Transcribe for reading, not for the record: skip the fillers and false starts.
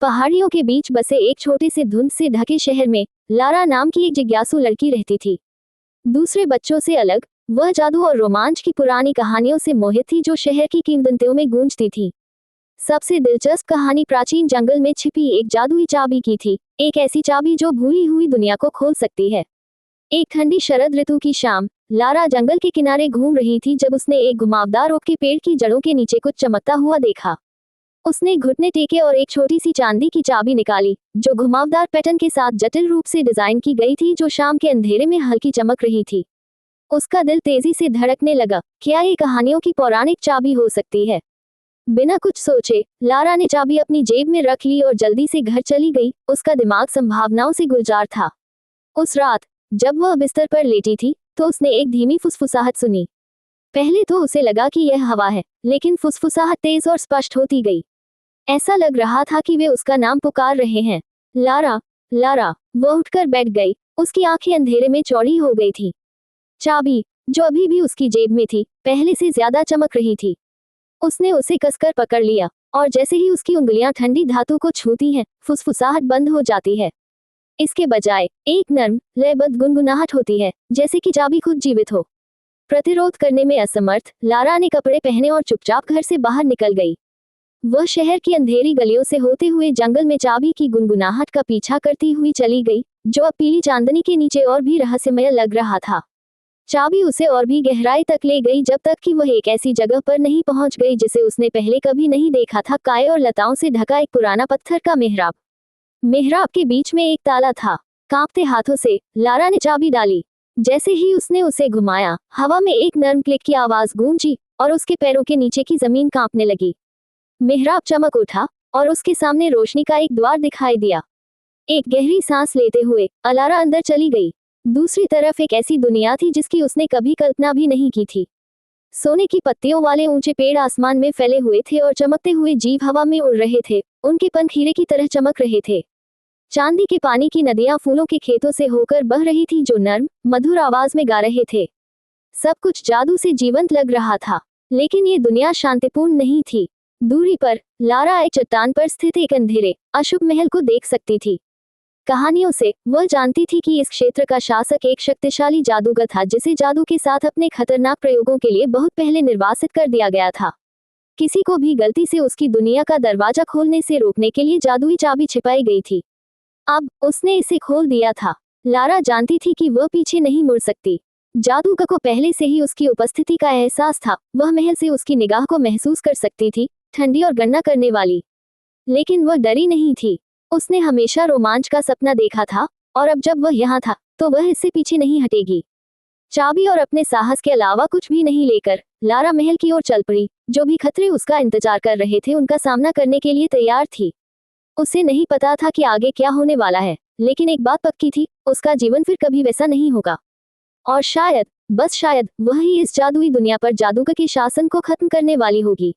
पहाड़ियों के बीच बसे एक छोटे से धुंध से ढके शहर में लारा नाम की एक जिज्ञासु लड़की रहती थी। दूसरे बच्चों से अलग, वह जादू और रोमांच की पुरानी कहानियों से मोहित थी जो शहर की किंवदंतियों में गूंजती थी। सबसे दिलचस्प कहानी प्राचीन जंगल में छिपी एक जादुई चाबी की थी, एक ऐसी चाबी जो भूली हुई दुनिया को खोल सकती है। एक ठंडी शरद ऋतु की शाम, लारा जंगल के किनारे घूम रही थी जब उसने एक घुमावदार ओक के पेड़ की जड़ों के नीचे कुछ चमकता हुआ देखा। उसने घुटने टेके और एक छोटी सी चांदी की चाबी निकाली, जो घुमावदार पैटर्न के साथ जटिल रूप से डिजाइन की गई थी, जो शाम के अंधेरे में हल्की चमक रही थी। उसका दिल तेजी से धड़कने लगा। क्या ये कहानियों की पौराणिक चाबी हो सकती है? बिना कुछ सोचे लारा ने चाबी अपनी जेब में रख ली और जल्दी से घर चली गई। उसका दिमाग संभावनाओं से गुलजार था। उस रात जब वह बिस्तर पर लेटी थी तो उसने एक धीमी फुसफुसाहट सुनी। पहले तो उसे लगा कि यह हवा है, लेकिन फुसफुसाहट तेज और स्पष्ट होती गई। ऐसा लग रहा था कि वे उसका नाम पुकार रहे हैं। Lara, Lara. वह उठकर बैठ गई। उसकी आंखें अंधेरे में चौड़ी हो गई थी। चाबी, जो अभी भी उसकी जेब में थी, पहले से ज्यादा चमक रही थी। उसने उसे कसकर पकड़ लिया, और जैसे ही उसकी उंगलियां ठंडी धातु को छूती हैं, फुसफुसाहट बंद हो जाती है। इसके बजाय एक नर्म, लयबद्ध गुनगुनाहट होती है, जैसे कि चाबी खुद जीवित हो। प्रतिरोध करने में असमर्थ, लारा ने कपड़े पहने और चुपचाप घर से बाहर निकल गई। वह शहर की अंधेरी गलियों से होते हुए जंगल में चाबी की गुनगुनाहट का पीछा करती हुई चली गई, जो अब पीली चांदनी के नीचे और भी रहस्यमय लग रहा था। चाबी उसे और भी गहराई तक ले गई, जब तक कि वह एक ऐसी जगह पर नहीं पहुंच गई जिसे उसने पहले कभी नहीं देखा था। काए और लताओं से ढका एक पुराना पत्थर का मेहराब। मेहराब के बीच में एक ताला था। कांपते हाथों से लारा ने चाबी डाली। जैसे ही उसने उसे घुमाया, हवा में एक नर्म क्लिक की आवाज गूंजी और उसके पैरों के नीचे की जमीन कांपने लगी। मेहराब चमक उठा और उसके सामने रोशनी का एक द्वार दिखाई दिया। एक गहरी सांस लेते हुए लारा अंदर चली गई। दूसरी तरफ एक ऐसी दुनिया थी जिसकी उसने कभी कल्पना भी नहीं की थी। सोने की पत्तियों वाले ऊंचे पेड़ आसमान में फैले हुए थे और चमकते हुए जीव हवा में उड़ रहे थे। उनके पंख हीरे की तरह चमक रहे थे। चांदी के पानी की नदियां फूलों के खेतों से होकर बह रही थी, जो नर्म, मधुर आवाज में गा रहे थे। सब कुछ जादू से जीवंत लग रहा था, लेकिन ये दुनिया शांतिपूर्ण नहीं थी। दूरी पर लारा एक चट्टान पर स्थित एक अंधेरे, अशुभ महल को देख सकती थी। कहानियों से वह जानती थी कि इस क्षेत्र का शासक एक शक्तिशाली जादूगर था, जिसे जादू के साथ अपने खतरनाक प्रयोगों के लिए बहुत पहले निर्वासित कर दिया गया था। किसी को भी गलती से उसकी दुनिया का दरवाजा खोलने से रोकने के लिए जादुई चाबी छिपाई गई थी। अब उसने इसे खोल दिया था। लारा जानती थी कि वह पीछे नहीं मुड़ सकती। जादूगर को पहले से ही उसकी उपस्थिति का एहसास था। वह महल से उसकी निगाह को महसूस कर सकती थी, ठंडी और गणना करने वाली। लेकिन वह डरी नहीं थी। उसने हमेशा रोमांच का सपना देखा था, और अब जब वह यहाँ था तो वह इससे पीछे नहीं हटेगी। चाबी और अपने साहस के अलावा कुछ भी नहीं लेकर लारा महल की ओर चल पड़ी। जो भी खतरे उसका इंतजार कर रहे थे, उनका सामना करने के लिए तैयार थी। उसे नहीं पता था कि आगे क्या होने वाला है, लेकिन एक बात पक्की थी, उसका जीवन फिर कभी वैसा नहीं होगा। और शायद, बस शायद, वह ही इस जादुई दुनिया पर जादूगर के शासन को खत्म करने वाली होगी।